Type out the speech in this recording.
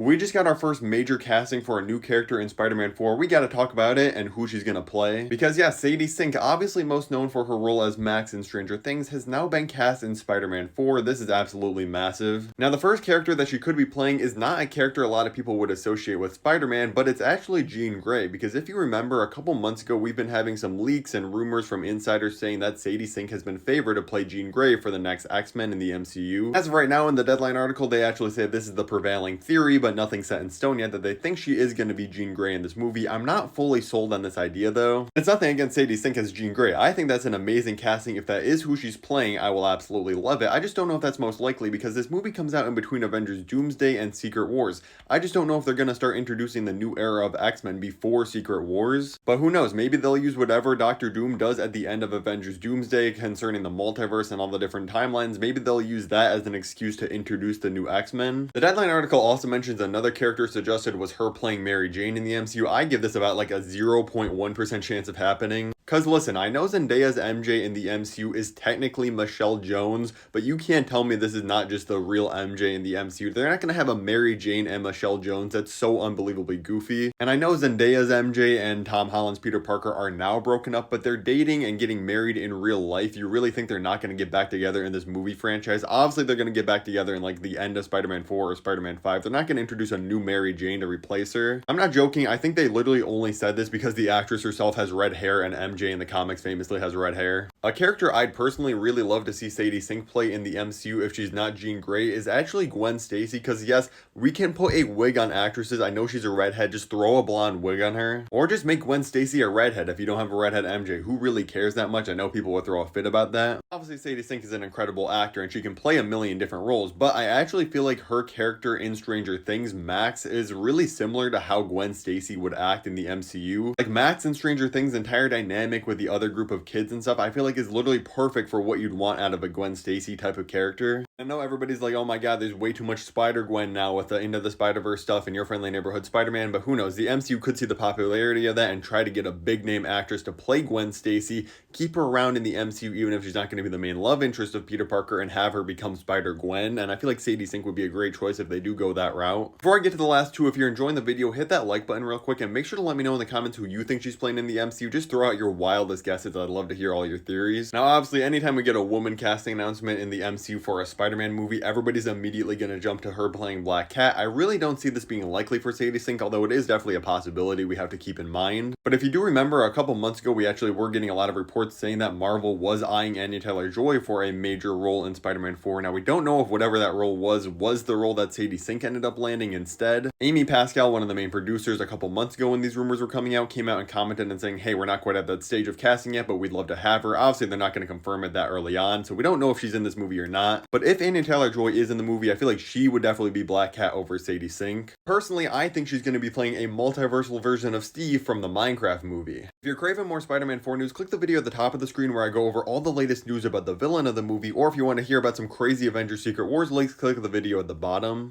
We just got our first major casting for a new character in Spider-Man 4. We gotta talk about it and who she's gonna play. Because yeah, Sadie Sink, obviously most known for her role as Max in Stranger Things, has now been cast in Spider-Man 4. This is absolutely massive. Now the first character that she could be playing is not a character a lot of people would associate with Spider-Man, but it's actually Jean Grey. Because if you remember, a couple months ago we've been having some leaks and rumors from insiders saying that Sadie Sink has been favored to play Jean Grey for the next X-Men in the MCU. As of right now in the Deadline article, they actually say this is the prevailing theory, but nothing set in stone yet, that they think she is going to be Jean Grey in this movie. I'm not fully sold on this idea though. It's nothing against Sadie Sink as Jean Grey. I think that's an amazing casting. If that is who she's playing, I will absolutely love it. I just don't know if that's most likely because this movie comes out in between Avengers Doomsday and Secret Wars. I just don't know if they're going to start introducing the new era of X-Men before Secret Wars. But who knows, maybe they'll use whatever Doctor Doom does at the end of Avengers Doomsday concerning the multiverse and all the different timelines. Maybe they'll use that as an excuse to introduce the new X-Men. The Deadline article also mentions another character suggested was her playing Mary Jane in the MCU. I give this about like a 0.1% chance of happening. Cause listen, I know Zendaya's MJ in the MCU is technically Michelle Jones, but you can't tell me this is not just the real MJ in the MCU. They're not gonna have a Mary Jane and Michelle Jones. That's so unbelievably goofy. And I know Zendaya's MJ and Tom Holland's Peter Parker are now broken up, but they're dating and getting married in real life. You really think they're not gonna get back together in this movie franchise? Obviously, they're gonna get back together in like the end of Spider-Man 4 or Spider-Man 5. They're not gonna introduce a new Mary Jane to replace her. I'm not joking. I think they literally only said this because the actress herself has red hair and MJ in the comics famously has red hair. A character I'd personally really love to see Sadie Sink play in the MCU if she's not Jean Grey is actually Gwen Stacy, because yes, we can put a wig on actresses. I know she's a redhead, just throw a blonde wig on her. Or just make Gwen Stacy a redhead if you don't have a redhead MJ. Who really cares that much? I know people would throw a fit about that. Obviously, Sadie Sink is an incredible actor and she can play a million different roles, but I actually feel like her character in Stranger Things, Max, is really similar to how Gwen Stacy would act in the MCU. Like Max in Stranger Things' entire dynamic with the other group of kids and stuff, I feel like is literally perfect for what you'd want out of a Gwen Stacy type of character. I know everybody's like, oh my god, there's way too much Spider-Gwen now with the Into the Spider-Verse stuff and Your Friendly Neighborhood Spider-Man, but who knows, the MCU could see the popularity of that and try to get a big name actress to play Gwen Stacy, keep her around in the MCU even if she's not going to be the main love interest of Peter Parker, and have her become Spider-Gwen. And I feel like Sadie Sink would be a great choice if they do go that route. Before I get to the last two, if you're enjoying the video, hit that like button real quick and make sure to let me know in the comments who you think she's playing in the MCU. Just throw out your wildest guesses. I'd love to hear all your theories. Now obviously anytime we get a woman casting announcement in the MCU for a Spider-Man movie, everybody's immediately going to jump to her playing Black Cat. I really don't see this being likely for Sadie Sink, although it is definitely a possibility we have to keep in mind. But if you do remember, a couple months ago we actually were getting a lot of reports saying that Marvel was eyeing Anya Taylor-Joy for a major role in Spider-Man 4. Now we don't know if whatever that role was the role that Sadie Sink ended up landing instead. Amy Pascal, one of the main producers, a couple months ago when these rumors were coming out, came out and commented and saying, hey, we're not quite at that stage of casting yet, but we'd love to have her. Obviously they're not going to confirm it that early on, so we don't know if she's in this movie or not. But if Anya Taylor-Joy is in the movie, I feel like she would definitely be Black Cat over Sadie Sink. Personally, I think she's going to be playing a multiversal version of Steve from the Minecraft movie. If you're craving more Spider-Man 4 news, click the video at the top of the screen where I go over all the latest news about the villain of the movie, or if you want to hear about some crazy Avengers Secret Wars leaks, click the video at the bottom.